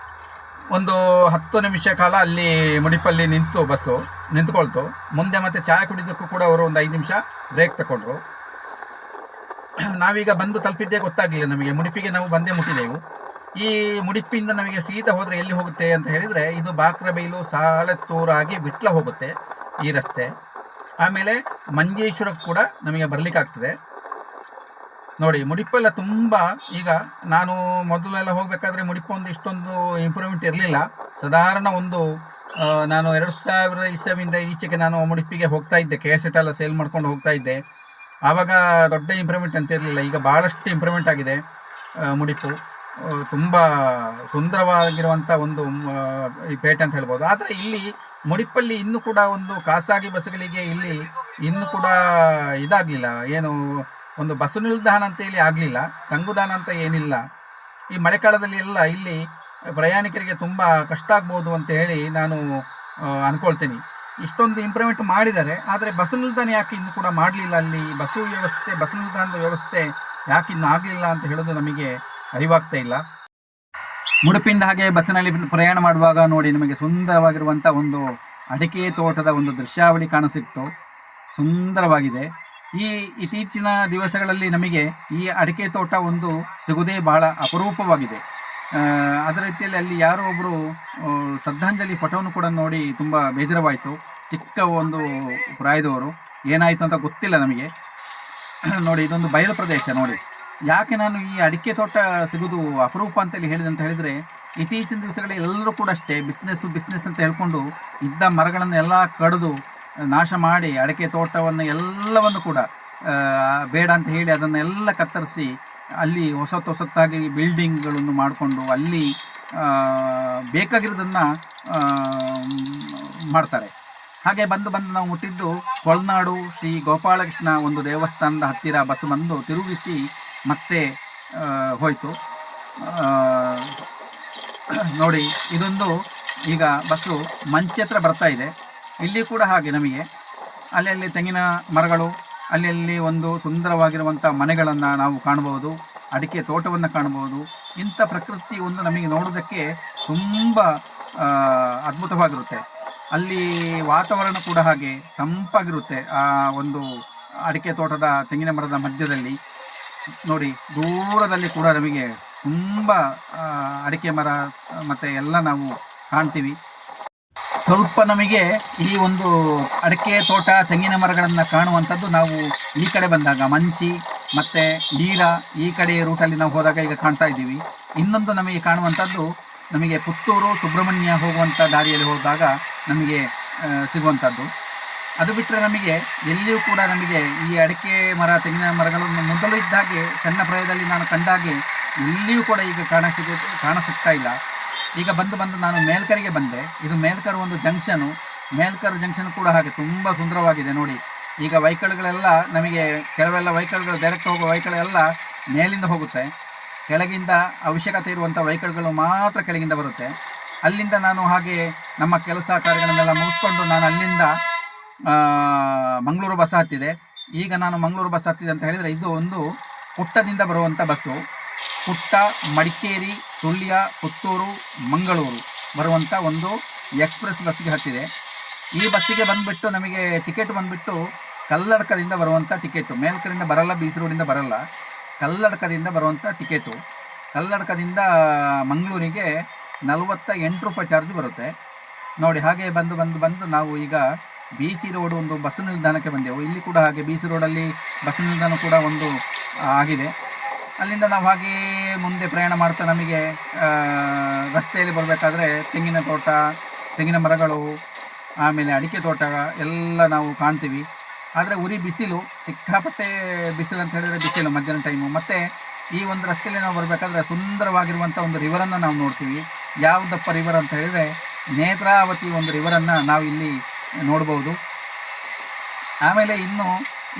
ಒಂದು 10 ನಿಮಿಷ ಕಾಲ ಅಲ್ಲಿ ಮುಡಿಪಲ್ಲಿ ಬಸ್ಸು ನಿಂತ್ಕೊಳ್ತು. ಮುಂದೆ ಮತ್ತೆ ಚಾಯ್ ಕುಡಿದಕ್ಕೂ ಕೂಡ ಅವರು ಒಂದು 5 ನಿಮಿಷ ಬ್ರೇಕ್ ತಗೊಂಡ್ರು. ನಾವೀಗ ಬಂದು ತಲುಪಿದ್ದೇ ಗೊತ್ತಾಗಲಿಲ್ಲ ನಮಗೆ. ಮುಡಿಪಿಗೆ ನಾವು ಬಂದೇ ಮುಟ್ಟಿದೆವು. ಈ ಮುಡಿಪಿಂದ ನಮಗೆ ಸೀದಾ ಹೋದರೆ ಎಲ್ಲಿ ಹೋಗುತ್ತೆ ಅಂತ ಹೇಳಿದರೆ ಇದು ಬಾಕ್ರಬೈಲು ಸಾಲತ್ತೂರಾಗಿ ವಿಟ್ಲ ಹೋಗುತ್ತೆ ಈ ರಸ್ತೆ. ಆಮೇಲೆ ಮಂಜೇಶ್ವರಕ್ಕೆ ಕೂಡ ನಮಗೆ ಬರಲಿಕ್ಕಾಗ್ತದೆ. ನೋಡಿ ಮುಡಿಪೆಲ್ಲ ತುಂಬ, ಈಗ ನಾನು ಮೊದಲೆಲ್ಲ ಹೋಗಬೇಕಾದ್ರೆ ಮುಡಿಪು ಒಂದು ಇಷ್ಟೊಂದು ಇಂಪ್ರೂವ್ಮೆಂಟ್ ಇರಲಿಲ್ಲ. ಸಾಧಾರಣ ಒಂದು ನಾನು 2000 ಇಸವಿಯಿಂದ ಈಚೆಗೆ ನಾನು ಮುಡಿಪಿಗೆ ಹೋಗ್ತಾ ಇದ್ದೆ, ಕೇಸೆಟ್ ಎಲ್ಲ ಸೇಲ್ ಮಾಡ್ಕೊಂಡು ಹೋಗ್ತಾ ಇದ್ದೆ. ಆವಾಗ ದೊಡ್ಡ ಇಂಪ್ರೂವ್ಮೆಂಟ್ ಅಂತ ಇರಲಿಲ್ಲ. ಈಗ ಭಾಳಷ್ಟು ಇಂಪ್ರೂವ್ಮೆಂಟ್ ಆಗಿದೆ ಮುಡಿಪು. ತುಂಬ ಸುಂದರವಾಗಿರುವಂಥ ಒಂದು ಈ ಪೇಟೆ ಅಂತ ಹೇಳ್ಬೋದು. ಆದರೆ ಇಲ್ಲಿ ಮುಡಿಪಲ್ಲಿ ಇನ್ನೂ ಕೂಡ ಒಂದು ಖಾಸಗಿ ಬಸ್ಗಳಿಗೆ ಇಲ್ಲಿ ಇನ್ನೂ ಕೂಡ ಇದಾಗಲಿಲ್ಲ, ಏನು ಒಂದು ಬಸ್ಸು ನಿಲ್ದಾಣ ಅಂತ ಹೇಳಿ ಆಗಲಿಲ್ಲ, ತಂಗುದಾಣ ಅಂತ ಏನಿಲ್ಲ. ಈ ಮಳೆಗಾಲದಲ್ಲಿ ಎಲ್ಲ ಇಲ್ಲಿ ಪ್ರಯಾಣಿಕರಿಗೆ ತುಂಬ ಕಷ್ಟ ಆಗ್ಬೋದು ಅಂತ ಹೇಳಿ ನಾನು ಅಂದ್ಕೊಳ್ತೀನಿ. ಇಷ್ಟೊಂದು ಇಂಪ್ರೂವ್ಮೆಂಟ್ ಮಾಡಿದ್ದಾರೆ, ಆದರೆ ಬಸ್ಸು ನಿಲ್ದಾಣ ಯಾಕೆ ಇನ್ನೂ ಕೂಡ ಮಾಡಲಿಲ್ಲ, ಅಲ್ಲಿ ಬಸ್ಸು ನಿಲ್ದಾಣದ ವ್ಯವಸ್ಥೆ ಯಾಕೆ ಇನ್ನೂ ಆಗಲಿಲ್ಲ ಅಂತ ಹೇಳೋದು ನಮಗೆ ಅರಿವಾಗ್ತಾ ಇಲ್ಲ. ಮುಡುಪಿಂದ ಹಾಗೆ ಬಸ್ಸಿನಲ್ಲಿ ಪ್ರಯಾಣ ಮಾಡುವಾಗ ನೋಡಿ ನಿಮಗೆ ಸುಂದರವಾಗಿರುವಂಥ ಒಂದು ಅಡಿಕೆ ತೋಟದ ಒಂದು ದೃಶ್ಯಾವಳಿ ಕಾಣಸಿಕ್ತು. ಸುಂದರವಾಗಿದೆ. ಈ ಇತ್ತೀಚಿನ ದಿವಸಗಳಲ್ಲಿ ನಮಗೆ ಈ ಅಡಿಕೆ ತೋಟ ಒಂದು ಸಿಗುವುದೇ ಬಹಳ ಅಪರೂಪವಾಗಿದೆ. ಅದರ ರೀತಿಯಲ್ಲಿ ಅಲ್ಲಿ ಯಾರೋ ಒಬ್ಬರು ಶ್ರದ್ಧಾಂಜಲಿ ಫೋಟೋವನ್ನು ಕೂಡ ನೋಡಿ ತುಂಬ ಬೇಜಾರವಾಯಿತು. ಚಿಕ್ಕ ಒಂದು ಪ್ರಾಯದವರು, ಏನಾಯಿತು ಅಂತ ಗೊತ್ತಿಲ್ಲ ನಮಗೆ. ನೋಡಿ ಇದೊಂದು ಬಯಲು ಪ್ರದೇಶ. ನೋಡಿ ಯಾಕೆ ನಾನು ಈ ಅಡಿಕೆ ತೋಟ ಸಿಗೋದು ಅಪರೂಪ ಅಂತೇಳಿ ಹೇಳಿದರೆ, ಇತ್ತೀಚಿನ ದಿವಸಗಳಲ್ಲಿ ಎಲ್ಲರೂ ಕೂಡ ಅಷ್ಟೇ ಬಿಸ್ನೆಸ್ ಅಂತ ಹೇಳ್ಕೊಂಡು ಇದ್ದ ಮರಗಳನ್ನು ಎಲ್ಲ ಕಡಿದು ನಾಶ ಮಾಡಿ ಅಡಿಕೆ ತೋಟವನ್ನು ಎಲ್ಲವನ್ನು ಕೂಡ ಬೇಡ ಅಂತ ಹೇಳಿ ಅದನ್ನೆಲ್ಲ ಕತ್ತರಿಸಿ ಅಲ್ಲಿ ಹೊಸತ್ತಾಗಿ ಬಿಲ್ಡಿಂಗ್ಗಳನ್ನು ಮಾಡಿಕೊಂಡು ಅಲ್ಲಿ ಬೇಕಾಗಿರೋದನ್ನು ಮಾಡ್ತಾರೆ. ಹಾಗೆ ಬಂದು ನಾವು ಮುಟ್ಟಿದ್ದು ಹೊಳನಾಡು ಶ್ರೀ ಗೋಪಾಲಕೃಷ್ಣ ಒಂದು ದೇವಸ್ಥಾನದ ಹತ್ತಿರ ಬಸ್ ಬಂದು ತಿರುಗಿಸಿ ಮತ್ತೆ ಹೋಯಿತು. ನೋಡಿ ಇದೊಂದು ಈಗ ಬಸ್ಸು ಮಂಚಿ ಹತ್ರ ಬರ್ತಾ ಇದೆ. ಇಲ್ಲಿ ಕೂಡ ಹಾಗೆ ನಮಗೆ ಅಲ್ಲಲ್ಲಿ ತೆಂಗಿನ ಮರಗಳು, ಅಲ್ಲಿ ಒಂದು ಸುಂದರವಾಗಿರುವಂಥ ಮನೆಗಳನ್ನು ನಾವು ಕಾಣಬಹುದು, ಅಡಿಕೆ ತೋಟವನ್ನು ಕಾಣಬಹುದು. ಇಂಥ ಪ್ರಕೃತಿ ಒಂದು ನಮಗೆ ನೋಡೋದಕ್ಕೆ ತುಂಬ ಅದ್ಭುತವಾಗಿರುತ್ತೆ. ಅಲ್ಲಿ ವಾತಾವರಣ ಕೂಡ ಹಾಗೆ ತಂಪಾಗಿರುತ್ತೆ. ಆ ಒಂದು ಅಡಿಕೆ ತೋಟದ ತೆಂಗಿನ ಮರದ ಮಧ್ಯದಲ್ಲಿ ನೋಡಿ ದೂರದಲ್ಲಿ ಕೂಡ ನಮಗೆ ತುಂಬ ಅಡಿಕೆ ಮರ ಮತ್ತು ಎಲ್ಲ ನಾವು ಕಾಣ್ತೀವಿ. ಸ್ವಲ್ಪ ನಮಗೆ ಈ ಒಂದು ಅಡಿಕೆ ತೋಟ ತೆಂಗಿನ ಮರಗಳನ್ನು ಕಾಣುವಂಥದ್ದು ನಾವು ಈ ಕಡೆ ಬಂದಾಗ ಮಂಚಿ ಮತ್ತು ನೀರ ಈ ಕಡೆ ರೂಟಲ್ಲಿ ನಾವು ಹೋದಾಗ ಈಗ ಕಾಣ್ತಾ ಇದ್ದೀವಿ. ಇನ್ನೊಂದು ನಮಗೆ ಕಾಣುವಂಥದ್ದು ನಮಗೆ ಪುತ್ತೂರು ಸುಬ್ರಹ್ಮಣ್ಯ ಹೋಗುವಂಥ ದಾರಿಯಲ್ಲಿ ಹೋದಾಗ ನಮಗೆ ಸಿಗುವಂಥದ್ದು. ಅದು ಬಿಟ್ಟರೆ ನಮಗೆ ಎಲ್ಲಿಯೂ ಕೂಡ ನಮಗೆ ಈ ಅಡಿಕೆ ಮರ ತೆಂಗಿನ ಮರಗಳನ್ನು ಮೊದಲು ಇದ್ದಾಗೆ ಸಣ್ಣ ಪ್ರಾಯದಲ್ಲಿ ನಾನು ಕಂಡಾಗೆ ಎಲ್ಲಿಯೂ ಕೂಡ ಈಗ ಕಾಣಸಿಗ್ತಾ ಇಲ್ಲ. ಈಗ ಬಂದು ನಾನು ಮೇಲ್ಕರಿಗೆ ಬಂದೆ. ಇದು ಮೇಲ್ಕರ್ ಒಂದು ಜಂಕ್ಷನು. ಮೇಲ್ಕರ್ ಜಂಕ್ಷನ್ ಕೂಡ ಹಾಗೆ ತುಂಬ ಸುಂದರವಾಗಿದೆ. ನೋಡಿ ಈಗ ವೆಹಿಕಲ್ಗಳೆಲ್ಲ ನಮಗೆ ಕೆಲವೆಲ್ಲ ವೆಹಿಕಲ್ಗಳು ಡೈರೆಕ್ಟ್ ಹೋಗೋ ವೆಹಿಕಲ್ ಮೇಲಿಂದ ಹೋಗುತ್ತೆ, ಕೆಳಗಿಂದ ಅವಶ್ಯಕತೆ ಇರುವಂಥ ವೆಹಿಕಲ್ಗಳು ಮಾತ್ರ ಕೆಳಗಿಂದ ಬರುತ್ತೆ. ಅಲ್ಲಿಂದ ನಾನು ಹಾಗೆ ನಮ್ಮ ಕೆಲಸ ಕಾರ್ಯಗಳನ್ನೆಲ್ಲ ಮುಗಿಸ್ಕೊಂಡು ನಾನು ಅಲ್ಲಿಂದ ಮಂಗಳೂರು ಬಸ್ ಹತ್ತಿದೆ. ಈಗ ನಾನು ಮಂಗಳೂರು ಬಸ್ ಹತ್ತಿದೆ ಅಂತ ಹೇಳಿದರೆ ಇದು ಒಂದು ಪುಟ್ಟದಿಂದ ಬರುವಂಥ ಬಸ್ಸು. ಪುಟ್ಟ, ಮಡಿಕೇರಿ, ಸುಳ್ಯ, ಪುತ್ತೂರು, ಮಂಗಳೂರು ಬರುವಂಥ ಒಂದು ಎಕ್ಸ್ಪ್ರೆಸ್ ಬಸ್ಸಿಗೆ ಹತ್ತಿದೆ. ಈ ಬಸ್ಸಿಗೆ ಬಂದುಬಿಟ್ಟು ನಮಗೆ ಟಿಕೆಟ್ ಬಂದುಬಿಟ್ಟು ಕಲ್ಲಡ್ಕದಿಂದ ಬರುವಂಥ ಟಿಕೆಟು. ಮೇಲ್ಕರಿಂದ ಬರಲ್ಲ, BC ರೋಡಿಂದ ಬರಲ್ಲ, ಕಲ್ಲಡ್ಕದಿಂದ ಬರುವಂಥ ಟಿಕೆಟು. ಕಲ್ಲಡ್ಕದಿಂದ ಮಂಗಳೂರಿಗೆ 48 ರೂಪಾಯಿ ಚಾರ್ಜ್ ಬರುತ್ತೆ. ನೋಡಿ ಹಾಗೆ ಬಂದು ನಾವು ಈಗ BC ರೋಡ್ ಒಂದು ಬಸ್ ನಿಲ್ದಾಣಕ್ಕೆ ಬಂದೆವು. ಇಲ್ಲಿ ಕೂಡ ಹಾಗೆ BC ರೋಡಲ್ಲಿ ಬಸ್ ನಿಲ್ದಾಣ ಕೂಡ ಒಂದು ಆಗಿದೆ. ಅಲ್ಲಿಂದ ನಾವು ಹಾಗೆ ಮುಂದೆ ಪ್ರಯಾಣ ಮಾಡ್ತಾ ನಮಗೆ ರಸ್ತೆಯಲ್ಲಿ ಬರಬೇಕಾದ್ರೆ ತೆಂಗಿನ ತೋಟ, ತೆಂಗಿನ ಮರಗಳು, ಆಮೇಲೆ ಅಡಿಕೆ ತೋಟ ಎಲ್ಲ ನಾವು ಕಾಣ್ತೀವಿ. ಆದರೆ ಉರಿ ಬಿಸಿಲು, ಸಿಕ್ಕಾಪಟ್ಟೆ ಬಿಸಿಲು ಅಂತ ಹೇಳಿದರೆ ಬಿಸಿಲು ಮಧ್ಯಾಹ್ನ ಟೈಮು. ಮತ್ತು ಈ ಒಂದು ರಸ್ತೆಯಲ್ಲಿ ನಾವು ಬರಬೇಕಾದ್ರೆ ಸುಂದರವಾಗಿರುವಂಥ ಒಂದು ರಿವರನ್ನು ನಾವು ನೋಡ್ತೀವಿ. ಯಾವುದಪ್ಪ ರಿವರ್ ಅಂತ ಹೇಳಿದರೆ ನೇತ್ರಾವತಿ ಒಂದು ರಿವರನ್ನು ನಾವು ಇಲ್ಲಿ ನೋಡ್ಬೋದು. ಆಮೇಲೆ ಇನ್ನು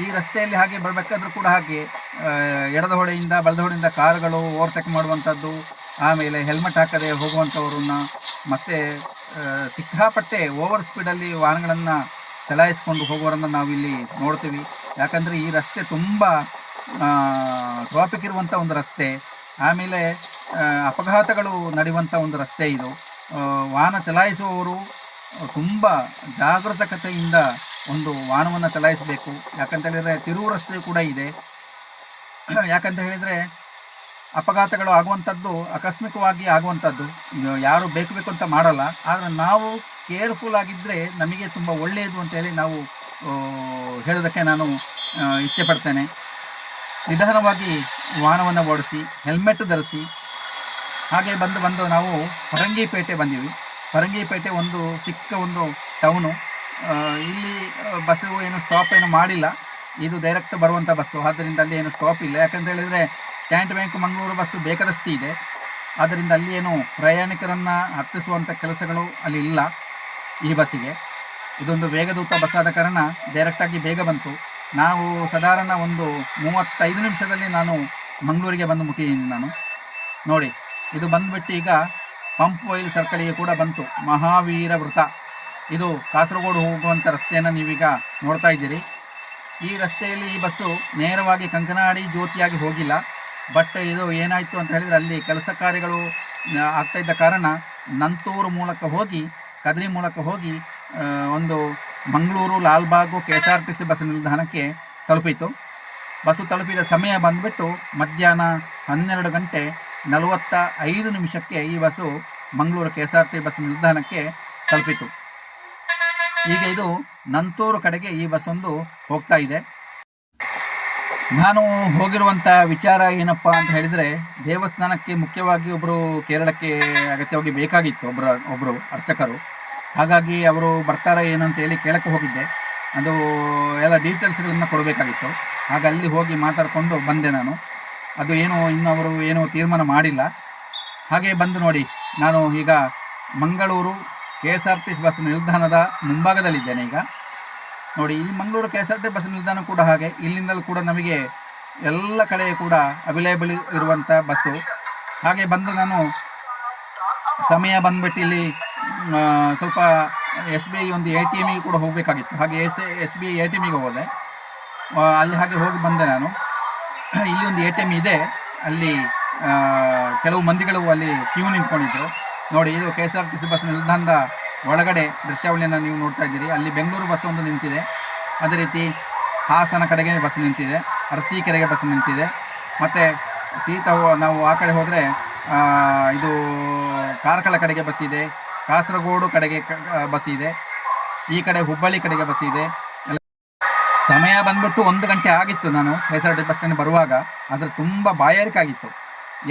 ಈ ರಸ್ತೆಯಲ್ಲಿ ಹಾಗೆ ಬರಬೇಕಾದ್ರೂ ಕೂಡ ಹಾಗೆ ಎಡದ ಹೊಡೆಯಿಂದ ಬಲದ ಹೊಡೆಯಿಂದ ಕಾರುಗಳು ಓವರ್ಟೇಕ್ ಮಾಡುವಂಥದ್ದು, ಆಮೇಲೆ ಹೆಲ್ಮೆಟ್ ಹಾಕದೆ ಹೋಗುವಂಥವ್ರನ್ನ, ಮತ್ತು ಸಿಕ್ಕಾಪಟ್ಟೆ ಓವರ್ ಸ್ಪೀಡಲ್ಲಿ ವಾಹನಗಳನ್ನು ಚಲಾಯಿಸ್ಕೊಂಡು ಹೋಗೋರನ್ನು ನಾವಿಲ್ಲಿ ನೋಡ್ತೀವಿ. ಯಾಕಂದರೆ ಈ ರಸ್ತೆ ತುಂಬ ಟ್ರಾಫಿಕ್ ಇರುವಂಥ ಒಂದು ರಸ್ತೆ, ಆಮೇಲೆ ಅಪಘಾತಗಳು ನಡೆಯುವಂಥ ಒಂದು ರಸ್ತೆ ಇದು. ವಾಹನ ಚಲಾಯಿಸುವವರು ತುಂಬ ಜಾಗರೂಕತೆಯಿಂದ ಒಂದು ವಾಹನವನ್ನು ಚಲಾಯಿಸಬೇಕು. ಯಾಕಂತ ಹೇಳಿದರೆ ತಿರುವು ರಸ್ತೆ ಕೂಡ ಇದೆ. ಯಾಕಂತ ಹೇಳಿದರೆ ಅಪಘಾತಗಳು ಆಗುವಂಥದ್ದು ಆಕಸ್ಮಿಕವಾಗಿ ಆಗುವಂಥದ್ದು, ಯಾರು ಬೇಕು ಅಂತ ಮಾಡಲ್ಲ. ಆದರೆ ನಾವು ಕೇರ್ಫುಲ್ ಆಗಿದ್ದರೆ ನಮಗೆ ತುಂಬ ಒಳ್ಳೆಯದು ಅಂತೇಳಿ ನಾವು ಹೇಳೋದಕ್ಕೆ ನಾನು ಇಚ್ಛೆ ಪಡ್ತೇನೆ. ನಿಧಾನವಾಗಿ ವಾಹನವನ್ನು ಓಡಿಸಿ, ಹೆಲ್ಮೆಟ್ ಧರಿಸಿ. ಹಾಗೆ ಬಂದು ನಾವು ಪರಂಗಿಪೇಟೆ ಬಂದೀವಿ. ಪರಂಗಿಪೇಟೆ ಒಂದು ಚಿಕ್ಕ ಒಂದು ಟೌನು. ಇಲ್ಲಿ ಬಸ್ಸು ಏನು ಸ್ಟಾಪ್ ಏನು ಮಾಡಿಲ್ಲ, ಇದು ಡೈರೆಕ್ಟ್ ಬರುವಂಥ ಬಸ್ಸು. ಆದ್ದರಿಂದ ಅಲ್ಲಿ ಏನು ಸ್ಟಾಪ್ ಇಲ್ಲ. ಯಾಕಂತ ಹೇಳಿದರೆ ಸ್ಟ್ಯಾಂಡ್ ಬ್ಯಾಂಕ್ ಮಂಗಳೂರು ಬಸ್ಸು ಬೇಕಾದಷ್ಟು ಇದೆ. ಆದ್ದರಿಂದ ಅಲ್ಲಿ ಏನು ಪ್ರಯಾಣಿಕರನ್ನು ಹತ್ತಿಸುವಂಥ ಕೆಲಸಗಳು ಅಲ್ಲಿ ಇಲ್ಲ ಈ ಬಸ್ಸಿಗೆ. ಇದೊಂದು ವೇಗದೂತ ಬಸ್ ಆದ ಕಾರಣ ಡೈರೆಕ್ಟಾಗಿ ಬೇಗ ಬಂತು. ನಾವು ಸಾಧಾರಣ ಒಂದು 35 ನಿಮಿಷದಲ್ಲಿ ನಾನು ಮಂಗಳೂರಿಗೆ ಬಂದು ಮುಟ್ಟಿದ್ದೀನಿ ನಾನು. ನೋಡಿ, ಇದು ಬಂದುಬಿಟ್ಟು ಈಗ ಪಂಪ್ ಆಯಿಲ್ ಸರ್ಕಲಿಗೆ ಕೂಡ ಬಂತು. ಮಹಾವೀರ ವೃತ್ತ, ಇದು ಕಾಸರಗೋಡು ಹೋಗುವಂಥ ರಸ್ತೆಯನ್ನು ನೀವೀಗ ನೋಡ್ತಾ ಇದ್ದೀರಿ. ಈ ರಸ್ತೆಯಲ್ಲಿ ಈ ಬಸ್ಸು ನೇರವಾಗಿ ಕಂಕನಾಡಿ ಜ್ಯೋತಿಯಾಗಿ ಹೋಗಿಲ್ಲ. ಬಟ್ ಇದು ಏನಾಯಿತು ಅಂತ ಹೇಳಿದರೆ ಅಲ್ಲಿ ಕೆಲಸ ಕಾರ್ಯಗಳು ಆಗ್ತಾಯಿದ್ದ ಕಾರಣ ನಂತೂರು ಮೂಲಕ ಹೋಗಿ, ಕದ್ರಿ ಮೂಲಕ ಹೋಗಿ ಒಂದು ಮಂಗಳೂರು ಲಾಲ್ಬಾಗು KSRTC ಬಸ್ ನಿಲ್ದಾಣಕ್ಕೆ ತಲುಪಿತು. ಬಸ್ಸು ತಲುಪಿದ ಸಮಯ ಬಂದುಬಿಟ್ಟು ಮಧ್ಯಾಹ್ನ 12:45 ಈ ಬಸ್ಸು ಮಂಗಳೂರು KSRTC ಬಸ್ ನಿಲ್ದಾಣಕ್ಕೆ ತಲುಪಿತು. ಈಗ ಇದು ನಂತೂರು ಕಡೆಗೆ ಈ ಬಸ್ ಒಂದು ಹೋಗ್ತಾ ಇದೆ. ನಾನು ಹೋಗಿರುವಂಥ ವಿಚಾರ ಏನಪ್ಪ ಅಂತ ಹೇಳಿದರೆ, ದೇವಸ್ಥಾನಕ್ಕೆ ಮುಖ್ಯವಾಗಿ ಒಬ್ಬರು ಕೇರಳಕ್ಕೆ ಅಗತ್ಯವಾಗಿ ಬೇಕಾಗಿತ್ತು, ಒಬ್ಬರು ಅರ್ಚಕರು. ಹಾಗಾಗಿ ಅವರು ಬರ್ತಾರೆ ಏನಂತೇಳಿ ಕೇಳಕ್ಕೆ ಹೋಗಿದ್ದೆ. ಅದು ಎಲ್ಲ ಡೀಟೇಲ್ಸ್ಗಳನ್ನು ಕೊಡಬೇಕಾಗಿತ್ತು. ಹಾಗೆ ಅಲ್ಲಿ ಹೋಗಿ ಮಾತಾಡಿಕೊಂಡು ಬಂದೆ ನಾನು. ಅದು ಏನು ಇನ್ನೂ ಅವರು ಏನೂ ತೀರ್ಮಾನ ಮಾಡಿಲ್ಲ. ಹಾಗೆ ಬಂದು ನೋಡಿ, ನಾನು ಈಗ ಮಂಗಳೂರು KSRTC ಬಸ್ ನಿಲ್ದಾಣದ ಮುಂಭಾಗದಲ್ಲಿದ್ದೇನೆ ಈಗ. ನೋಡಿ, ಈ ಮಂಗಳೂರು KSRTC ಬಸ್ ನಿಲ್ದಾಣ ಕೂಡ ಹಾಗೆ, ಇಲ್ಲಿಂದಲೂ ಕೂಡ ನಮಗೆ ಎಲ್ಲ ಕಡೆ ಕೂಡ ಅವೈಲೇಬಲ್ ಇರುವಂಥ ಬಸ್ಸು. ಹಾಗೆ ಬಂದು ನಾನು ಸಮಯ ಬಂದುಬಿಟ್ಟು ಇಲ್ಲಿ ಸ್ವಲ್ಪ SBI ಒಂದು ATMಗೆ ಕೂಡ ಹೋಗಬೇಕಾಗಿತ್ತು. ಹಾಗೆ SBI ATMಗೆ ಹೋದೆ. ಅಲ್ಲಿ ಹಾಗೆ ಹೋಗಿ ಬಂದೆ ನಾನು. ಇಲ್ಲಿ ಒಂದು ATM ಇದೆ, ಅಲ್ಲಿ ಕೆಲವು ಮಂದಿಗಳು ಅಲ್ಲಿ ಕ್ಯೂ ನಿಂತ್ಕೊಂಡಿದ್ರು. ನೋಡಿ, ಇದು KSRTC ಬಸ್ ನಿಲ್ದಾಣದ ಒಳಗಡೆ ದೃಶ್ಯಾವಳಿಯನ್ನು ನೀವು ನೋಡ್ತಾ ಇದ್ದೀರಿ. ಅಲ್ಲಿ ಬೆಂಗಳೂರು ಬಸ್ ಒಂದು ನಿಂತಿದೆ, ಅದೇ ರೀತಿ ಹಾಸನ ಕಡೆಗೆ ಬಸ್ ನಿಂತಿದೆ, ಅರಸೀಕೆರೆಗೆ ಬಸ್ ನಿಂತಿದೆ. ಮತ್ತು ನಾವು ಆ ಕಡೆ ಹೋದರೆ ಇದು ಕಾರ್ಕಳ ಕಡೆಗೆ ಬಸ್ ಇದೆ, ಕಾಸರಗೋಡು ಕಡೆಗೆ ಬಸ್ ಇದೆ, ಈ ಕಡೆ ಹುಬ್ಬಳ್ಳಿ ಕಡೆಗೆ ಬಸ್ ಇದೆ. ಸಮಯ ಬಂದ್ಬಿಟ್ಟು 1 ಗಂಟೆ ಆಗಿತ್ತು ನಾನು KSRTC ಬಸ್ ಸ್ಟ್ಯಾಂಡ್ ಬರುವಾಗ. ಆದರೆ ತುಂಬ ಬಾಯಾರಿಕೆ ಆಗಿತ್ತು.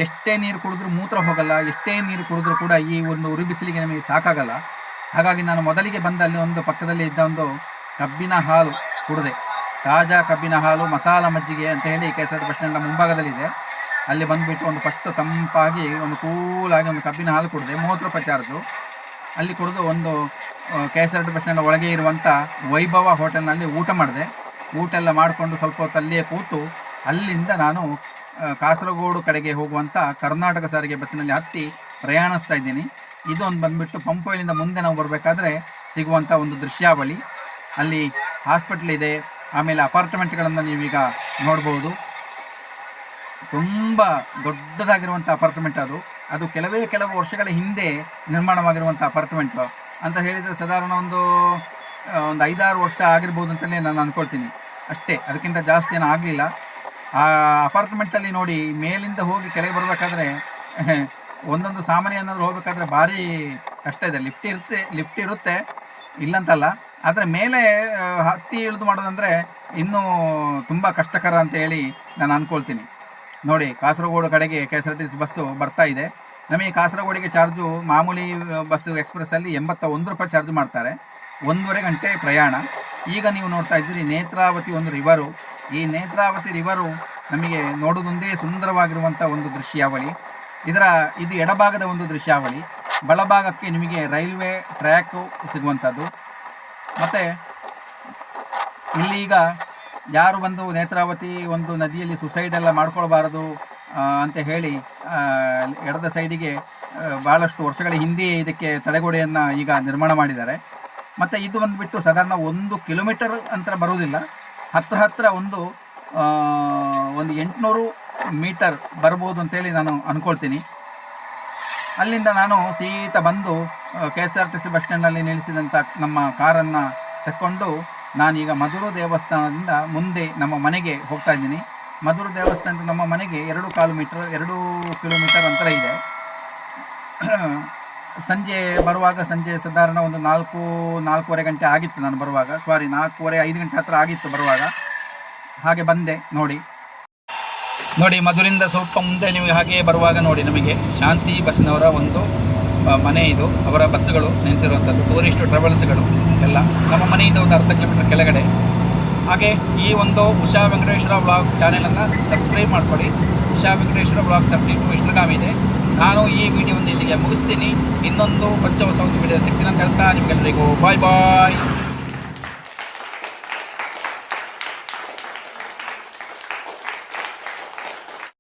ಎಷ್ಟೇ ನೀರು ಕುಡಿದ್ರೂ ಮೂತ್ರ ಹೋಗಲ್ಲ, ಎಷ್ಟೇ ನೀರು ಕುಡಿದ್ರೂ ಕೂಡ ಈ ಒಂದು ಉರಿ ಬಿಸಿಲಿಗೆ ನಮಗೆ ಸಾಕಾಗಲ್ಲ. ಹಾಗಾಗಿ ನಾನು ಮೊದಲಿಗೆ ಬಂದ ಅಲ್ಲಿ ಒಂದು ಪಕ್ಕದಲ್ಲಿ ಇದ್ದ ಒಂದು ಕಬ್ಬಿನ ಹಾಲು ಕುಡಿದೆ. ತಾಜಾ ಕಬ್ಬಿನ ಹಾಲು, ಮಸಾಲ ಮಜ್ಜಿಗೆ ಅಂತ ಹೇಳಿ KSRTC ಬಸ್ ಸ್ಟ್ಯಾಂಡ್ನ ಮುಂಭಾಗದಲ್ಲಿದೆ. ಅಲ್ಲಿ ಬಂದುಬಿಟ್ಟು ಒಂದು ಫಸ್ಟ್ ತಂಪಾಗಿ ಒಂದು ಕೂಲಾಗಿ ಒಂದು ಕಬ್ಬಿನ ಹಾಲು ಕುಡಿದೆ. 30 ರೂಪಾಯಿ ಚಾರ್ಜು. ಅಲ್ಲಿ ಕುಡಿದು ಒಂದು KSRTC ಬಸ್ ಸ್ಟ್ಯಾಂಡ್ ಒಳಗೆ ಇರುವಂಥ ವೈಭವ ಹೋಟೆಲ್ನಲ್ಲಿ ಊಟ ಮಾಡಿದೆ. ಊಟ ಎಲ್ಲ ಮಾಡಿಕೊಂಡು ಸ್ವಲ್ಪ ಹೊತ್ತು ಅಲ್ಲಿಯೇ ಕೂತು ಅಲ್ಲಿಂದ ನಾನು ಕಾಸರಗೋಡು ಕಡೆಗೆ ಹೋಗುವಂಥ ಕರ್ನಾಟಕ ಸಾರಿಗೆ ಬಸ್ಸಿನಲ್ಲಿ ಹತ್ತಿ ಪ್ರಯಾಣಿಸ್ತಾ ಇದ್ದೀನಿ. ಇದೊಂದು ಬಂದುಬಿಟ್ಟು ಪಂಪ್ ಆಯಿಲಿಂದ ಮುಂದೆ ನಾವು ಬರಬೇಕಾದ್ರೆ ಸಿಗುವಂಥ ಒಂದು ದೃಶ್ಯಾವಳಿ. ಅಲ್ಲಿ ಹಾಸ್ಪಿಟ್ಲ್ ಇದೆ, ಆಮೇಲೆ ಅಪಾರ್ಟ್ಮೆಂಟ್ಗಳನ್ನು ನೀವೀಗ ನೋಡ್ಬೋದು. ತುಂಬ ದೊಡ್ಡದಾಗಿರುವಂಥ ಅಪಾರ್ಟ್ಮೆಂಟ್ ಅದು ಕೆಲವು ವರ್ಷಗಳ ಹಿಂದೆ ನಿರ್ಮಾಣವಾಗಿರುವಂಥ ಅಪಾರ್ಟ್ಮೆಂಟ್ ಅಂತ ಹೇಳಿದರೆ ಸಾಧಾರಣ ಒಂದು 5-6 ವರ್ಷ ಆಗಿರ್ಬೋದು ಅಂತಲೇ ನಾನು ಅಂದ್ಕೊಳ್ತೀನಿ ಅಷ್ಟೇ, ಅದಕ್ಕಿಂತ ಜಾಸ್ತಿ ಏನೂ ಆಗಲಿಲ್ಲ. ಆ ಅಪಾರ್ಟ್ಮೆಂಟಲ್ಲಿ ನೋಡಿ, ಮೇಲಿಂದ ಹೋಗಿ ಕೆಳಗೆ ಬರಬೇಕಾದ್ರೆ ಒಂದೊಂದು ಸಾಮಾನ್ಯ ಏನಾದರೂ ಹೋಗಬೇಕಾದ್ರೆ ಭಾರಿ ಕಷ್ಟ ಇದೆ. ಲಿಫ್ಟ್ ಇರುತ್ತೆ ಇಲ್ಲಂತಲ್ಲ, ಆದರೆ ಮೇಲೆ ಹತ್ತಿ ಇಳಿದು ಮಾಡೋದಂದರೆ ಇನ್ನೂ ತುಂಬ ಕಷ್ಟಕರ ಅಂತ ಹೇಳಿ ನಾನು ಅಂದ್ಕೊಳ್ತೀನಿ. ನೋಡಿ, ಕಾಸರಗೋಡು ಕಡೆಗೆ KSRTC ಬಸ್ಸು ಬರ್ತಾ ಇದೆ. ನಮಗೆ ಕಾಸರಗೋಡಿಗೆ ಚಾರ್ಜು ಮಾಮೂಲಿ ಬಸ್ಸು ಎಕ್ಸ್ಪ್ರೆಸ್ಸಲ್ಲಿ 81 ರೂಪಾಯಿ ಚಾರ್ಜ್ ಮಾಡ್ತಾರೆ. 1.5 ಗಂಟೆ ಪ್ರಯಾಣ. ಈಗ ನೀವು ನೋಡ್ತಾ ಇದ್ದೀರಿ ನೇತ್ರಾವತಿ ಒಂದು ರಿವರು. ಈ ನೇತ್ರಾವತಿ ರಿವರು ನಮಗೆ ನೋಡೋದೊಂದೇ ಸುಂದರವಾಗಿರುವಂಥ ಒಂದು ದೃಶ್ಯಾವಳಿ. ಇದು ಎಡಭಾಗದ ಒಂದು ದೃಶ್ಯಾವಳಿ. ಬಲಭಾಗಕ್ಕೆ ನಿಮಗೆ ರೈಲ್ವೆ ಟ್ರ್ಯಾಕು ಸಿಗುವಂಥದ್ದು. ಮತ್ತು ಇಲ್ಲಿ ಈಗ ಯಾರು ಬಂದು ನೇತ್ರಾವತಿ ಒಂದು ನದಿಯಲ್ಲಿ ಸುಸೈಡ್ ಎಲ್ಲ ಮಾಡ್ಕೊಳ್ಬಾರದು ಅಂತ ಹೇಳಿ ಎಡದ ಸೈಡಿಗೆ ಭಾಳಷ್ಟು ವರ್ಷಗಳ ಹಿಂದೆಯೇ ಇದಕ್ಕೆ ತಡೆಗೋಡೆಯನ್ನು ಈಗ ನಿರ್ಮಾಣ ಮಾಡಿದ್ದಾರೆ. ಮತ್ತು ಇದು ಬಂದುಬಿಟ್ಟು ಸಾಧಾರಣ 1 ಕಿಲೋಮೀಟರ್ ಅಂತರ ಬರುವುದಿಲ್ಲ, ಹತ್ತಿರ ಒಂದು 800 ಮೀಟರ್ ಬರ್ಬೋದು ಅಂತೇಳಿ ನಾನು ಅಂದ್ಕೊಳ್ತೀನಿ. ಅಲ್ಲಿಂದ ನಾನು ಸೀದಾ ಬಂದು KSRTC ಬಸ್ ಸ್ಟ್ಯಾಂಡ್ನಲ್ಲಿ ನಿಲ್ಲಿಸಿದಂಥ ನಮ್ಮ ಕಾರನ್ನು ತಕ್ಕೊಂಡು ನಾನೀಗ ಮಧುರು ದೇವಸ್ಥಾನದಿಂದ ಮುಂದೆ ನಮ್ಮ ಮನೆಗೆ ಹೋಗ್ತಾ ಇದ್ದೀನಿ. ಮಧುರ ದೇವಸ್ಥಾನದಿಂದ ನಮ್ಮ ಮನೆಗೆ 2 ಕಿಲೋಮೀಟರ್ ಅಂತರ ಇದೆ. ಸಂಜೆ ಸಾಧಾರಣ ಒಂದು 4-4:15 ಗಂಟೆ ಆಗಿತ್ತು ನಾನು ಬರುವಾಗ. 4:45-5 ಗಂಟೆ ಹತ್ತಿರ ಆಗಿತ್ತು ಬರುವಾಗ. ಹಾಗೆ ಬಂದೆ. ನೋಡಿ ಮಧುರಿಂದ ಸ್ವಲ್ಪ ಮುಂದೆ ನೀವು ಹಾಗೆ ಬರುವಾಗ ನೋಡಿ, ನಮಗೆ ಶಾಂತಿ ಬಸ್ನವರ ಒಂದು ಮನೆ ಇದು. ಅವರ ಬಸ್ಸುಗಳು ನಿಂತಿರುವಂಥದ್ದು, ಟೂರಿಸ್ಟ್ ಟ್ರಾವೆಲ್ಸ್ಗಳು ಎಲ್ಲ ನಮ್ಮ ಮನೆಯಿಂದ ಒಂದು 10 ಕಿಲೋಮೀಟರ್ ಕೆಳಗಡೆ. ಹಾಗೆ ಈ ಒಂದು ಉಷಾ ವೆಂಕಟೇಶ್ವರ ವ್ಲಾಗ್ ಚಾನೆಲನ್ನು ಸಬ್ಸ್ಕ್ರೈಬ್ ಮಾಡ್ಕೊಳ್ಳಿ. ಉಷಾ ವೆಂಕಟೇಶ್ವರ ವ್ಲಾಗ್ 32 ಇನ್ಸ್ಟಾಗ್ರಾಮ್ ಇದೆ. ನಾನು ಈ ವಿಡಿಯೋವನ್ನು ಇಲ್ಲಿಗೆ ಮುಗಿಸ್ತೀನಿ. ಇನ್ನೊಂದು ಹೊಸ ಒಂದು ವಿಡಿಯೋ ಸಿಗ್ತೀನಿ ಅಂತ ಹೇಳ್ತಾ ನಿಮಗೆಲ್ಲರಿಗೂ ಬಾಯ್.